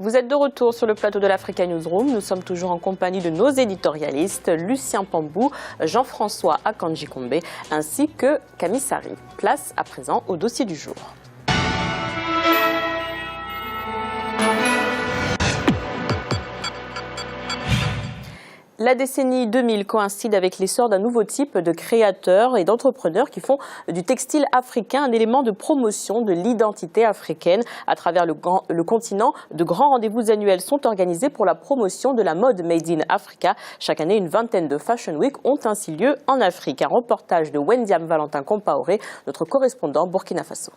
Vous êtes de retour sur le plateau de l'Africa Newsroom. Nous sommes toujours en compagnie de nos éditorialistes, Lucien Pambou, Jean-François Akanji-Kombe, ainsi que Camille Sari. Place à présent au dossier du jour. La décennie 2000 coïncide avec l'essor d'un nouveau type de créateurs et d'entrepreneurs qui font du textile africain un élément de promotion de l'identité africaine. À travers le continent, de grands rendez-vous annuels sont organisés pour la promotion de la mode Made in Africa. Chaque année, une vingtaine de Fashion Week ont ainsi lieu en Afrique. Un reportage de Wendiam Valentin Compaoré, notre correspondant Burkina Faso.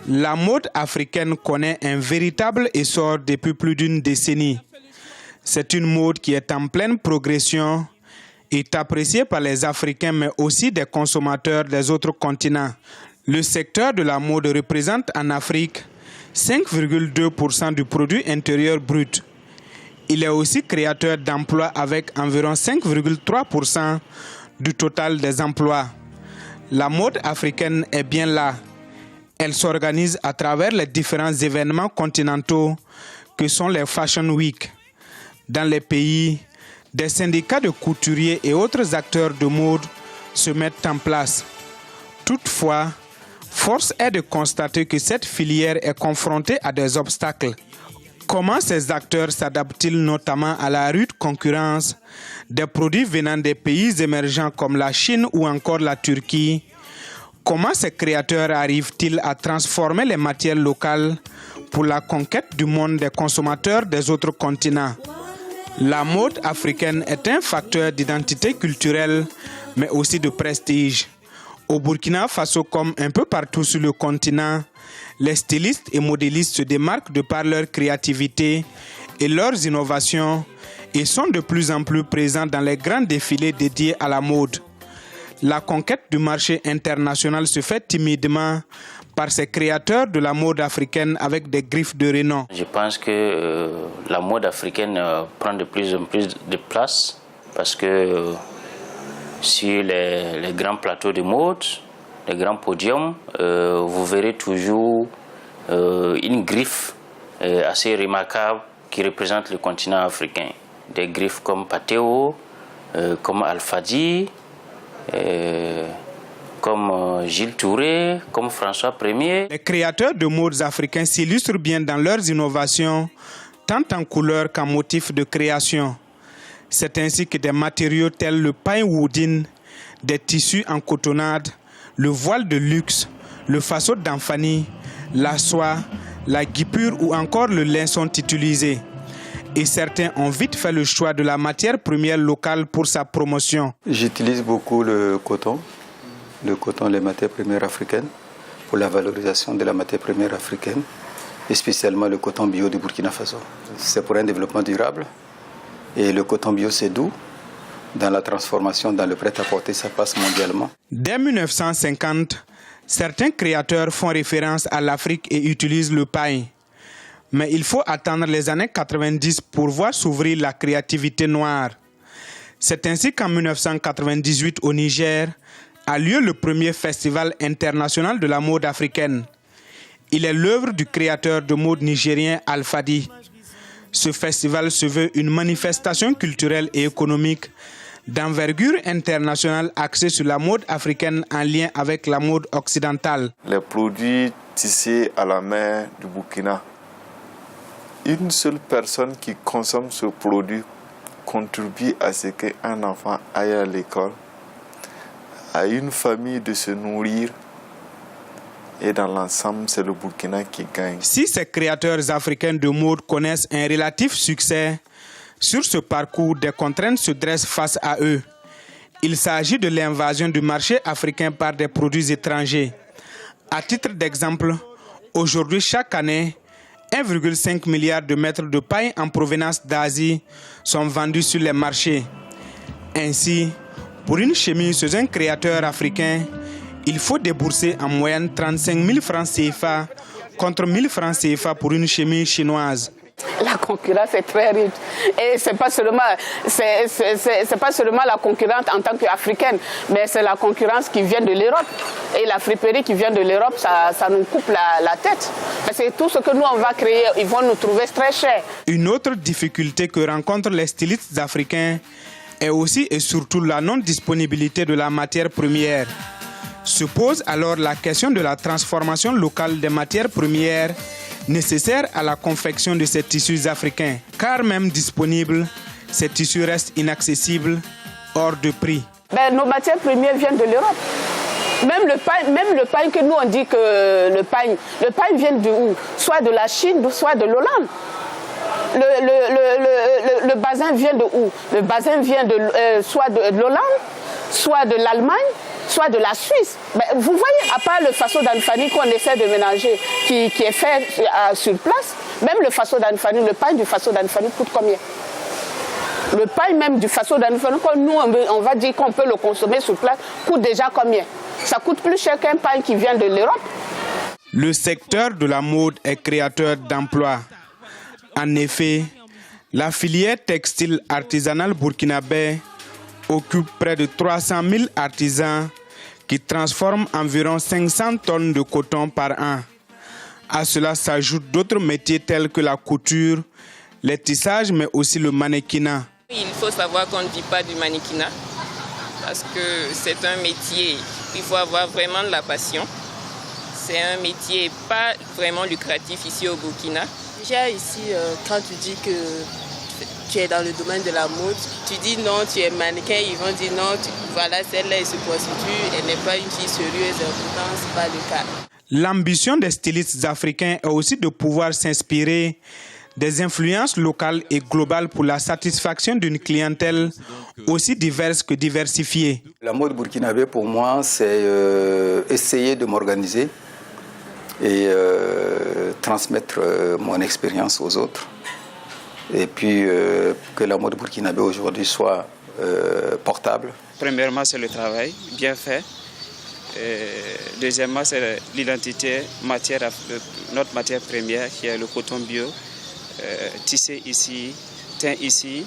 La mode africaine connaît un véritable essor depuis plus d'une décennie. C'est une mode qui est en pleine progression, est appréciée par les Africains mais aussi des consommateurs des autres continents. Le secteur de la mode représente en Afrique 5,2% du produit intérieur brut. Il est aussi créateur d'emplois avec environ 5,3% du total des emplois. La mode africaine est bien là. Elle s'organise à travers les différents événements continentaux que sont les Fashion Week. Dans les pays, des syndicats de couturiers et autres acteurs de mode se mettent en place. Toutefois, force est de constater que cette filière est confrontée à des obstacles. Comment ces acteurs s'adaptent-ils notamment à la rude concurrence des produits venant des pays émergents comme la Chine ou encore la Turquie? Comment ces créateurs arrivent-ils à transformer les matières locales pour la conquête du monde des consommateurs des autres continents? La mode africaine est un facteur d'identité culturelle, mais aussi de prestige. Au Burkina Faso, comme un peu partout sur le continent, les stylistes et modélistes se démarquent de par leur créativité et leurs innovations et sont de plus en plus présents dans les grands défilés dédiés à la mode. La conquête du marché international se fait timidement par ces créateurs de la mode africaine avec des griffes de renom. Je pense que la mode africaine prend de plus en plus de place parce que sur les grands plateaux de mode, les grands podiums, vous verrez toujours une griffe assez remarquable qui représente le continent africain. Des griffes comme Pateo, comme Alfadi, comme Gilles Touré, comme François Ier. Les créateurs de modes africains s'illustrent bien dans leurs innovations, tant en couleur qu'en motifs de création. C'est ainsi que des matériaux tels le pain woodin, des tissus en cotonnade, le voile de luxe, le faso d'Anfani, la soie, la guipure ou encore le lin sont utilisés. Et certains ont vite fait le choix de la matière première locale pour sa promotion. J'utilise beaucoup le coton, les matières premières africaines, pour la valorisation de la matière première africaine, et spécialement le coton bio du Burkina Faso. C'est pour un développement durable, et le coton bio c'est doux. Dans la transformation, dans le prêt-à-porter, ça passe mondialement. Dès 1950, certains créateurs font référence à l'Afrique et utilisent le pain. Mais il faut attendre les années 90 pour voir s'ouvrir la créativité noire. C'est ainsi qu'en 1998 au Niger a lieu le premier festival international de la mode africaine. Il est l'œuvre du créateur de mode nigérien Alfadi. Ce festival se veut une manifestation culturelle et économique d'envergure internationale axée sur la mode africaine en lien avec la mode occidentale. Les produits tissés à la main du Burkina. Une seule personne qui consomme ce produit contribue à ce qu'un enfant aille à l'école, à une famille de se nourrir, et dans l'ensemble, c'est le Burkina qui gagne. Si ces créateurs africains de mode connaissent un relatif succès, sur ce parcours, des contraintes se dressent face à eux. Il s'agit de l'invasion du marché africain par des produits étrangers. À titre d'exemple, aujourd'hui, chaque année, 1,5 milliard de mètres de paille en provenance d'Asie sont vendus sur les marchés. Ainsi, pour une chemise chez un créateur africain, il faut débourser en moyenne 35 000 francs CFA contre 1 000 francs CFA pour une chemise chinoise. La concurrence est très rude et c'est pas seulement la concurrence en tant qu'africaine, mais c'est la concurrence qui vient de l'Europe. Et la friperie qui vient de l'Europe, ça nous coupe la tête. Parce que tout ce que nous on va créer, ils vont nous trouver très cher. Une autre difficulté que rencontrent les stylistes africains est aussi et surtout la non-disponibilité de la matière première. Se pose alors la question de la transformation locale des matières premières nécessaires à la confection de ces tissus africains. Car même disponibles, ces tissus restent inaccessibles, hors de prix. Nos matières premières viennent de l'Europe. Même le pain que nous on dit que le pain vient de où? Soit de la Chine, soit de l'Hollande. Le basin vient de où? Le basin vient soit de l'Hollande, soit de l'Allemagne, soit de la Suisse. Vous voyez, à part le faso d'Anfani qu'on essaie de mélanger, qui est fait sur place, même le faso d'Anfani, le pain du faso d'Anfani coûte combien? Le pain même du faso d'Anfani, nous on va dire qu'on peut le consommer sur place, coûte déjà combien? Ça coûte plus cher qu'un pain qui vient de l'Europe. Le secteur de la mode est créateur d'emplois. En effet, la filière textile artisanale burkinabé occupe près de 300 000 artisans qui transforment environ 500 tonnes de coton par an. À cela s'ajoutent d'autres métiers tels que la couture, les tissages, mais aussi le mannequinat. Il faut savoir qu'on ne vit pas du mannequinat parce que c'est un métier, il faut avoir vraiment de la passion. C'est un métier pas vraiment lucratif ici au Burkina. Déjà ici, quand tu dis que tu es dans le domaine de la mode, tu dis non, tu es mannequin, ils vont dire non, voilà, celle-là elle se prostitue, elle n'est pas une fille sérieuse, pourtant ce n'est pas le cas. L'ambition des stylistes africains est aussi de pouvoir s'inspirer des influences locales et globales pour la satisfaction d'une clientèle aussi diverse que diversifiée. La mode burkinabé, pour moi, c'est essayer de m'organiser et transmettre mon expérience aux autres. Et puis que la mode burkinabé aujourd'hui soit portable. Premièrement, c'est le travail bien fait. Deuxièmement, c'est l'identité, notre matière première qui est le coton bio, tissé ici, teint ici,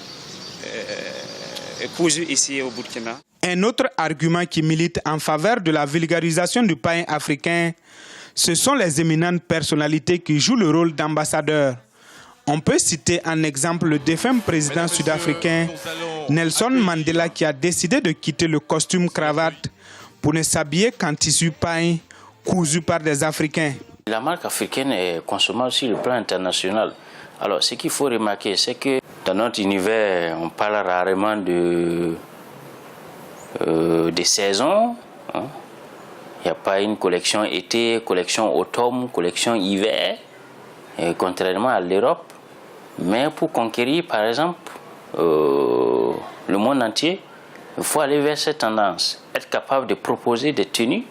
cousu ici au Burkina. Un autre argument qui milite en faveur de la vulgarisation du pain africain, ce sont les éminentes personnalités qui jouent le rôle d'ambassadeurs. On peut citer en exemple le défunt président sud-africain Nelson Mandela qui a décidé de quitter le costume cravate pour ne s'habiller qu'en tissu pain cousu par des Africains. La marque africaine est consommée aussi sur le plan international. Alors ce qu'il faut remarquer, c'est que dans notre univers, on parle rarement de saisons. Hein. Il n'y a pas une collection été, collection automne, collection hiver, contrairement à l'Europe. Mais pour conquérir, par exemple, le monde entier, il faut aller vers cette tendance, être capable de proposer des tenues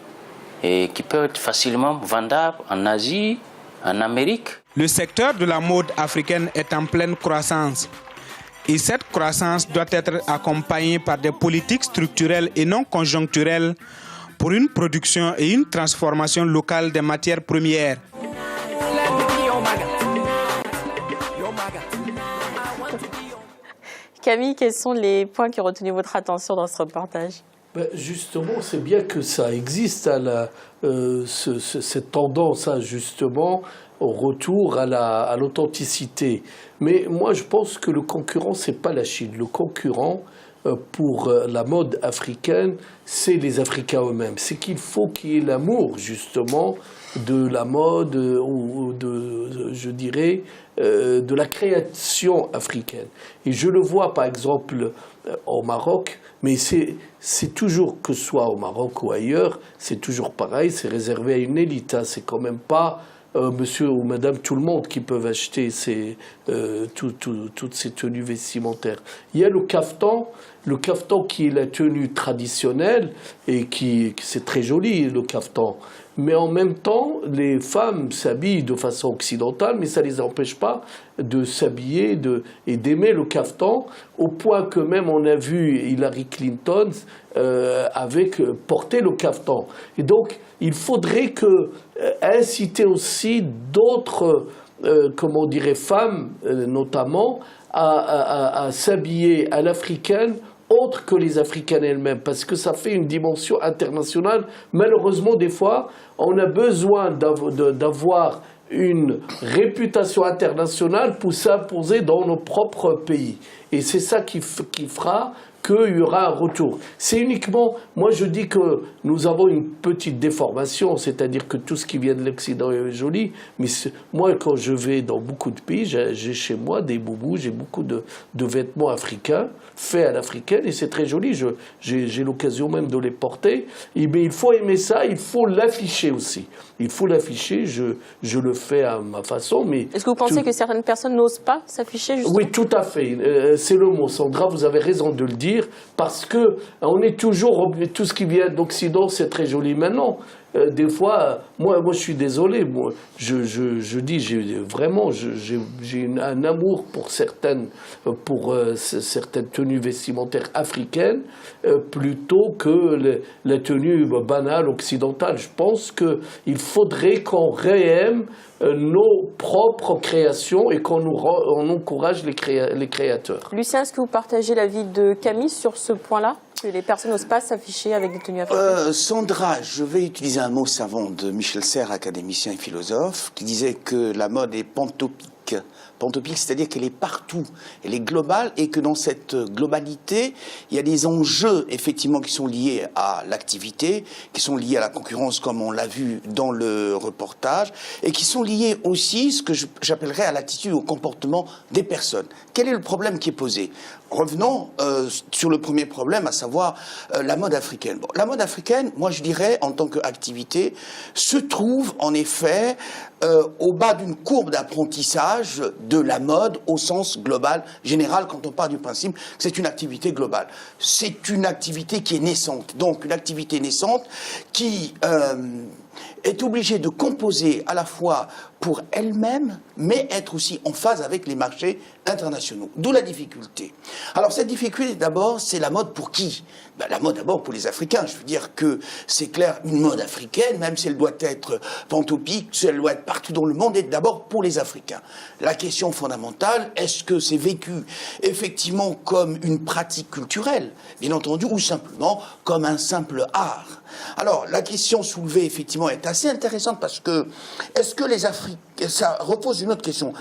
qui peuvent être facilement vendables en Asie, en Amérique. Le secteur de la mode africaine est en pleine croissance. Et cette croissance doit être accompagnée par des politiques structurelles et non conjoncturelles pour une production et une transformation locale des matières premières. Camille, quels sont les points qui ont retenu votre attention dans ce reportage? Justement, c'est bien que ça existe, cette tendance justement au retour à l'authenticité. Mais moi, je pense que le concurrent, ce n'est pas la Chine. Le concurrent, pour la mode africaine, c'est les Africains eux-mêmes. C'est qu'il faut qu'il y ait l'amour, justement, de la mode, ou je dirais, de la création africaine. Et je le vois, par exemple, au Maroc, mais c'est toujours, que ce soit au Maroc ou ailleurs, c'est toujours pareil, c'est réservé à une élite. Hein. C'est quand même pas monsieur ou madame tout le monde qui peuvent acheter toutes ces tenues vestimentaires. Il y a le caftan qui est la tenue traditionnelle et qui c'est très joli, le caftan. Mais en même temps, les femmes s'habillent de façon occidentale, mais ça ne les empêche pas de s'habiller et d'aimer le caftan, au point que même on a vu Hillary Clinton porter le caftan. Et donc, il faudrait inciter aussi d'autres comment on dirait, femmes notamment, à s'habiller à l'africaine autre que les Africaines elles-mêmes, parce que ça fait une dimension internationale. Malheureusement, des fois, on a besoin d'avoir une réputation internationale pour s'imposer dans nos propres pays. Et c'est ça qui fera qu'il y aura un retour. C'est uniquement, moi je dis que nous avons une petite déformation, c'est-à-dire que tout ce qui vient de l'Occident est joli, mais moi quand je vais dans beaucoup de pays, j'ai chez moi des boubous, j'ai beaucoup de vêtements africains, faits à l'africaine, et c'est très joli, j'ai l'occasion même de les porter, mais il faut aimer ça, il faut l'afficher aussi. Il faut l'afficher, je le fais à ma façon, mais... Est-ce que vous pensez que certaines personnes n'osent pas s'afficher justement ? Oui, tout à fait, c'est le mot, Sandra, vous avez raison de le dire, parce que on est toujours, tout ce qui vient d'Occident, c'est très joli maintenant. Des fois, moi je suis désolé, moi, je dis, j'ai un amour pour certaines tenues vestimentaires africaines plutôt que la tenue banale occidentale. Je pense qu'il faudrait qu'on réaime nos propres créations et qu'on encourage les créateurs. Lucien, est-ce que vous partagez l'avis de Camille sur ce point-là ? Que les personnes n'osent pas s'afficher avec des tenues africaines. Sandra, je vais utiliser un mot savant de Michel Serres, académicien et philosophe, qui disait que la mode est pantopique. Pantopique, c'est-à-dire qu'elle est partout, elle est globale, et que dans cette globalité, il y a des enjeux effectivement qui sont liés à l'activité, qui sont liés à la concurrence comme on l'a vu dans le reportage, et qui sont liés aussi, ce que j'appellerais à l'attitude, au comportement des personnes. Quel est le problème qui est posé ? Revenons sur le premier problème, à savoir la mode africaine. Bon, la mode africaine, moi je dirais, en tant qu'activité, se trouve en effet au bas d'une courbe d'apprentissage de la mode au sens global, général, quand on part du principe que c'est une activité globale. C'est une activité qui est naissante, donc une activité naissante qui est obligée de composer à la fois pour elle-même, mais être aussi en phase avec les marchés internationaux. D'où la difficulté. Alors cette difficulté, d'abord, c'est la mode pour qui ? La mode d'abord pour les Africains. Je veux dire que c'est clair, une mode africaine, même si elle doit être pantopique, si elle doit être partout dans le monde, est d'abord pour les Africains. La question fondamentale, est-ce que c'est vécu effectivement comme une pratique culturelle, bien entendu, ou simplement comme un simple art ? Alors, la question soulevée, effectivement, est assez intéressante parce que, est-ce que les Africains, ça repose une autre question,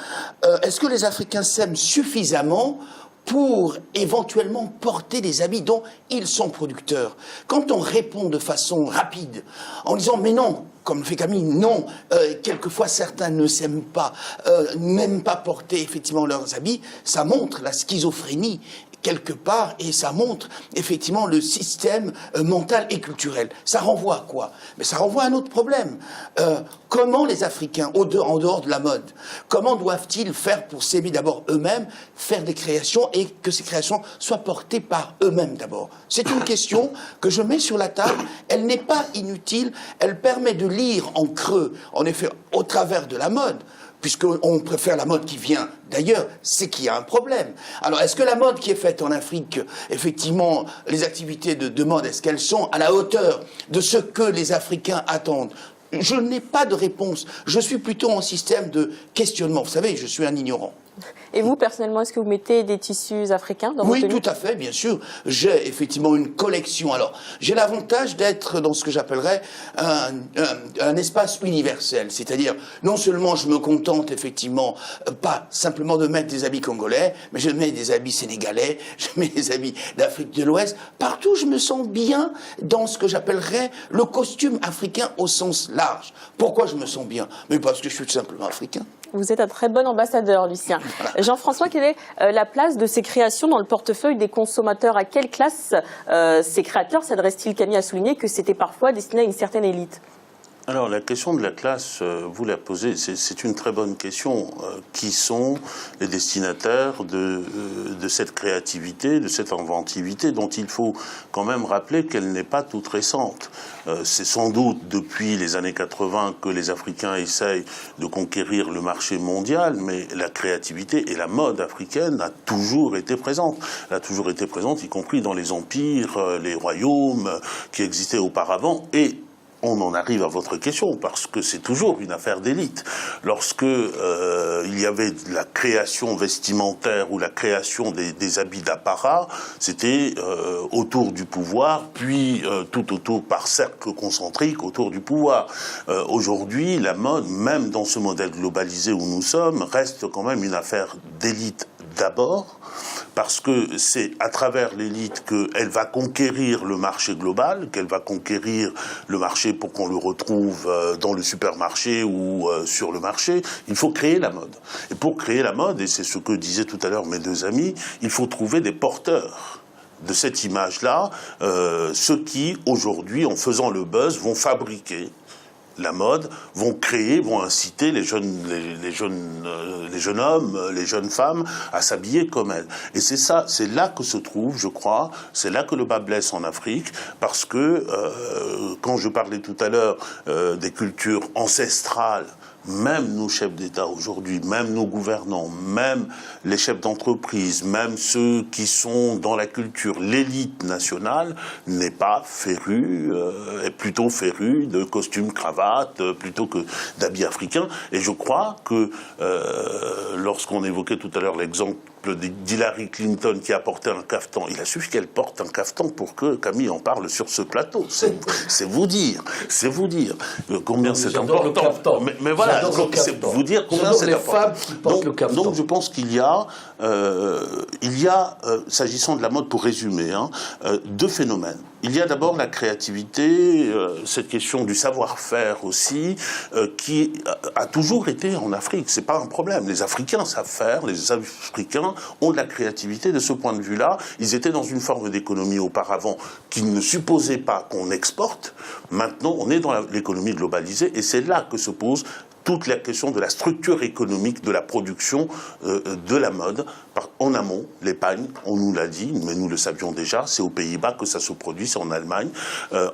est-ce que les Africains s'aiment suffisamment pour éventuellement porter des habits dont ils sont producteurs? Quand on répond de façon rapide, en disant « mais non », comme le fait Camille, non, quelquefois certains ne s'aiment pas, n'aiment pas porter effectivement leurs habits, ça montre la schizophrénie quelque part, et ça montre effectivement le système mental et culturel. Ça renvoie à quoi? Mais ça renvoie à un autre problème. Comment les Africains, en dehors de la mode, comment doivent-ils faire pour s'aimer d'abord eux-mêmes, faire des créations et que ces créations soient portées par eux-mêmes d'abord? C'est une question que je mets sur la table. Elle n'est pas inutile. Elle permet de lire en creux, en effet, au travers de la mode, puisqu'on préfère la mode qui vient d'ailleurs, c'est qu'il y a un problème. Alors, est-ce que la mode qui est faite en Afrique, effectivement, les activités de mode, est-ce qu'elles sont à la hauteur de ce que les Africains attendent? Je n'ai pas de réponse. Je suis plutôt en système de questionnement. Vous savez, je suis un ignorant. Et vous, personnellement, est-ce que vous mettez des tissus africains dans vos tenues? Oui, tout à fait, bien sûr. J'ai effectivement une collection. Alors, j'ai l'avantage d'être dans ce que j'appellerais un espace universel. C'est-à-dire, non seulement je me contente effectivement pas simplement de mettre des habits congolais, mais je mets des habits sénégalais, je mets des habits d'Afrique de l'Ouest. Partout, je me sens bien dans ce que j'appellerais le costume africain au sens large. Pourquoi je me sens bien? Mais parce que je suis tout simplement africain. Vous êtes un très bon ambassadeur, Lucien. Jean-François, quelle est la place de ces créations dans le portefeuille des consommateurs? À quelle classe ces créateurs s'adressent-ils? Camille a souligné que c'était parfois destiné à une certaine élite. Alors, la question de la classe, vous la posez, c'est une très bonne question. Qui sont les destinataires de cette créativité, de cette inventivité, dont il faut quand même rappeler qu'elle n'est pas toute récente. C'est sans doute depuis les années 80 que les Africains essayent de conquérir le marché mondial, mais la créativité et la mode africaine a toujours été présente. Elle a toujours été présente, y compris dans les empires, les royaumes qui existaient auparavant, et on en arrive à votre question, parce que c'est toujours une affaire d'élite. Lorsque il y avait la création vestimentaire ou la création des habits d'apparat, c'était autour du pouvoir, puis tout autour par cercle concentrique autour du pouvoir. Aujourd'hui, la mode, même dans ce modèle globalisé où nous sommes, reste quand même une affaire d'élite d'abord, parce que c'est à travers l'élite qu'elle va conquérir le marché global, qu'elle va conquérir le marché pour qu'on le retrouve dans le supermarché ou sur le marché. Il faut créer la mode. Et pour créer la mode, et c'est ce que disaient tout à l'heure mes deux amis, il faut trouver des porteurs de cette image-là, ceux qui, aujourd'hui, en faisant le buzz, vont fabriquer la mode, vont créer, vont inciter les jeunes hommes, les jeunes femmes à s'habiller comme elles. Et c'est ça, c'est là que se trouve, je crois, c'est là que le bas blesse en Afrique, parce que quand je parlais tout à l'heure des cultures ancestrales, même nos chefs d'État aujourd'hui, même nos gouvernants, même les chefs d'entreprise, même ceux qui sont dans la culture, l'élite nationale n'est pas férue, est plutôt férue de costumes, cravates, plutôt que d'habits africains. Et je crois que lorsqu'on évoquait tout à l'heure l'exemple d'Hillary Clinton qui a porté un caftan, il a suffi qu'elle porte un caftan pour que Camille en parle sur ce plateau. C'est vous dire combien c'est important. Mais voilà, c'est vous dire combien c'est important. Donc je pense qu'il y a, s'agissant de la mode, pour résumer, deux phénomènes. Il y a d'abord la créativité, cette question du savoir-faire aussi, qui a toujours été en Afrique. C'est pas un problème. Les Africains savent faire, les Africains ont de la créativité. De ce point de vue-là, ils étaient dans une forme d'économie auparavant qui ne supposait pas qu'on exporte. Maintenant, on est dans l'économie globalisée et c'est là que se pose toute la question de la structure économique de la production de la mode. En amont, l'épargne, on nous l'a dit, mais nous le savions déjà, c'est aux Pays-Bas que ça se produit, c'est en Allemagne.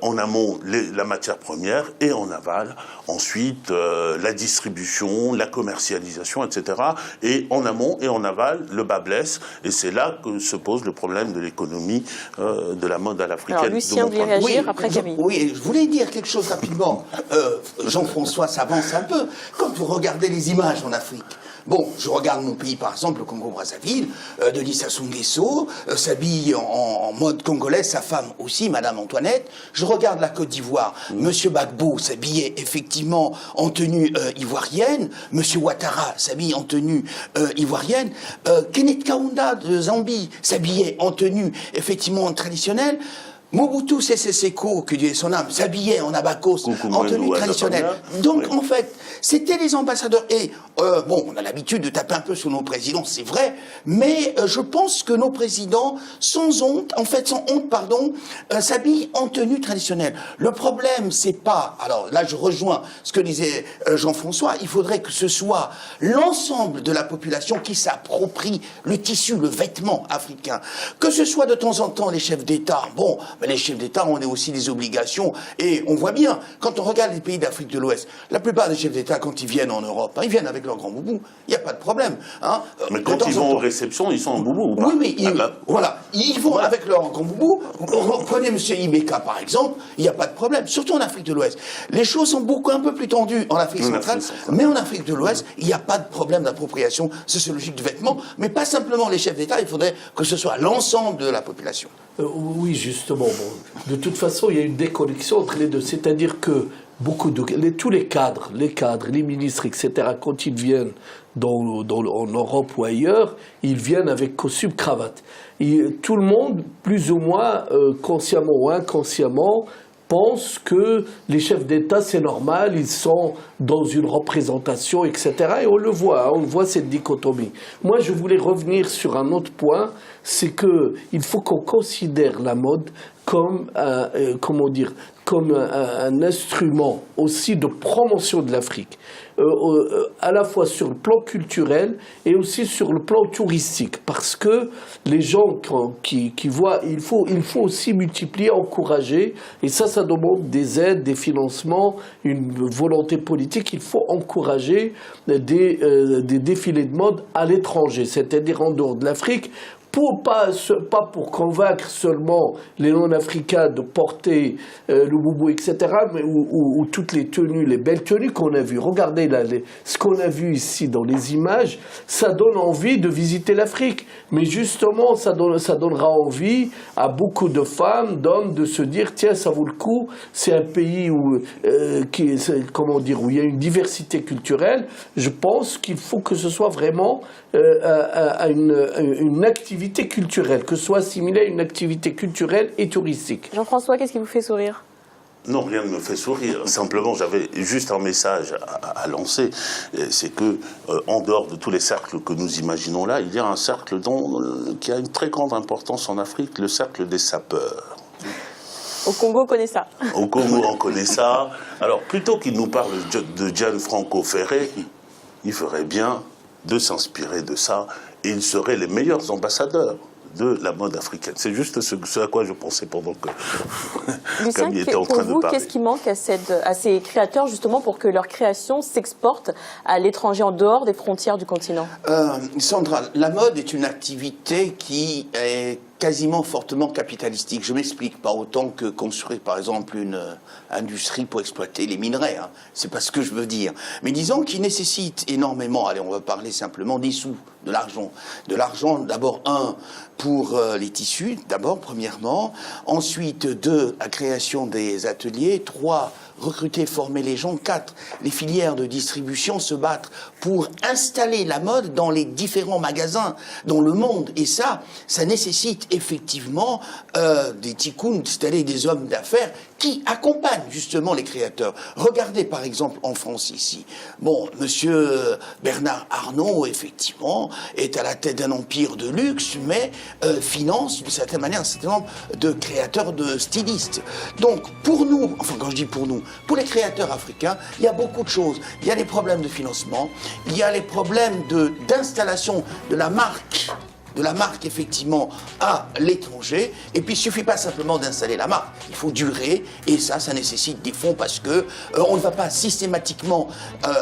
En amont, la matière première, et en aval, ensuite, la distribution, la commercialisation, etc. Et en amont et en aval, le bas blesse, et c'est là que se pose le problème de l'économie de la mode à l'africaine. Alors Lucien, vous voulez réagir après Camille? Oui, je voulais dire quelque chose rapidement. Jean-François s'avance un peu. Quand vous regardez les images en Afrique, bon, je regarde mon pays par exemple, le Congo-Brazzaville, Denis Sassou Nguesso s'habille en mode congolais, sa femme aussi, Madame Antoinette. Je regarde la Côte d'Ivoire, Monsieur Gbagbo s'habillait effectivement en tenue ivoirienne, Monsieur Ouattara s'habille en tenue ivoirienne, Kenneth Kaunda de Zambie s'habillait en tenue effectivement traditionnelle. Mobutu Sese Seko, que Dieu ait son âme, s'habillait en abakos, en tenue traditionnelle. Donc, en fait, c'était les ambassadeurs. Et, bon, on a l'habitude de taper un peu sur nos présidents, c'est vrai, mais je pense que nos présidents, sans honte, s'habillent en tenue traditionnelle. Le problème, c'est pas... Alors là, je rejoins ce que disait Jean-François, il faudrait que ce soit l'ensemble de la population qui s'approprie le tissu, le vêtement africain. Que ce soit de temps en temps les chefs d'État, bon... Les chefs d'État ont aussi des obligations et on voit bien, quand on regarde les pays d'Afrique de l'Ouest, la plupart des chefs d'État, quand ils viennent en Europe, ils viennent avec leur grand boubou, il n'y a pas de problème. Mais quand ils vont aux réceptions, ils sont en boubou ou pas? Oui, mais voilà, ils vont avec leur grand boubou. Prenez M. Ibeka par exemple, il n'y a pas de problème, surtout en Afrique de l'Ouest. Les choses sont un peu plus tendues en Afrique centrale, mais en Afrique de l'Ouest, il n'y a pas de problème d'appropriation sociologique du vêtement, mais pas simplement les chefs d'État, il faudrait que ce soit l'ensemble de la population. Oui, justement. Bon. De toute façon, il y a une déconnexion entre les deux. C'est-à-dire que tous les cadres, les ministres, etc., quand ils viennent en Europe ou ailleurs, ils viennent avec costume, cravate. Et tout le monde, plus ou moins, consciemment ou inconsciemment, pense que les chefs d'État, c'est normal, ils sont dans une représentation, etc. Et on le voit cette dichotomie. Moi, je voulais revenir sur un autre point, c'est qu'il faut qu'on considère la mode comme un instrument aussi de promotion de l'Afrique, à la fois sur le plan culturel et aussi sur le plan touristique, parce que les gens qui voient, il faut aussi multiplier, encourager, et ça demande des aides, des financements, une volonté politique. Il faut encourager des défilés de mode à l'étranger, c'est-à-dire en dehors de l'Afrique, pas pour convaincre seulement les non-africains de porter le boubou, etc., mais ou toutes les tenues, les belles tenues qu'on a vues. Regardez là, ce qu'on a vu ici dans les images, ça donne envie de visiter l'Afrique. Mais justement, ça donnera envie à beaucoup de femmes, d'hommes, de se dire, tiens, ça vaut le coup, c'est un pays où il y a une diversité culturelle. Je pense qu'il faut que ce soit vraiment à une activité culturelle, que ce soit assimilé à une activité culturelle et touristique. Jean-François, qu'est-ce qui vous fait sourire ? Non, rien ne me fait sourire. Simplement, j'avais juste un message à lancer. C'est que, en dehors de tous les cercles que nous imaginons là, il y a un cercle qui a une très grande importance en Afrique, le cercle des sapeurs. Au Congo, on connaît ça. Au Congo, on connaît ça. Alors, plutôt qu'il nous parle de Gianfranco Ferré, il ferait bien de s'inspirer de ça, et ils seraient les meilleurs ambassadeurs de la mode africaine. C'est juste ce à quoi je pensais pendant que Camille était en train de parler. Qu'est-ce qui manque à ces créateurs, justement, pour que leur création s'exporte à l'étranger, en dehors des frontières du continent ? Sandra, la mode est une activité qui est quasiment fortement capitalistique. Je m'explique, pas autant que construire par exemple une industrie pour exploiter les minerais, hein. C'est pas ce que je veux dire. Mais disons qu'il nécessite énormément, allez, on va parler simplement des sous, de l'argent. De l'argent, d'abord, pour les tissus, d'abord, premièrement. Ensuite, 2, la création des ateliers. 3, recruter, former les gens. 4, les filières de distribution se battent pour installer la mode dans les différents magasins dans le monde. Et ça nécessite effectivement des tikouns, c'est-à-dire des hommes d'affaires qui accompagnent justement les créateurs. Regardez par exemple en France ici. Bon, monsieur Bernard Arnault, effectivement, est à la tête d'un empire de luxe, mais finance d'une certaine manière un certain nombre de créateurs, de stylistes. Donc pour nous, enfin quand je dis pour nous, pour les créateurs africains, il y a beaucoup de choses. Il y a les problèmes de financement, il y a les problèmes d'installation de la marque effectivement à l'étranger, et puis il suffit pas simplement d'installer la marque, il faut durer, et ça nécessite des fonds parce que on ne va pas systématiquement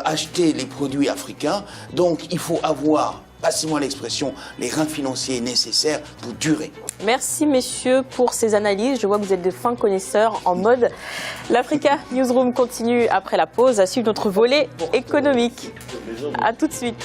acheter les produits africains, donc il faut avoir, passez-moi l'expression, les reins financiers nécessaires pour durer. Merci messieurs pour ces analyses, je vois que vous êtes de fins connaisseurs en mode. L'Africa Newsroom continue après la pause à suivre notre volet économique. À tout de suite.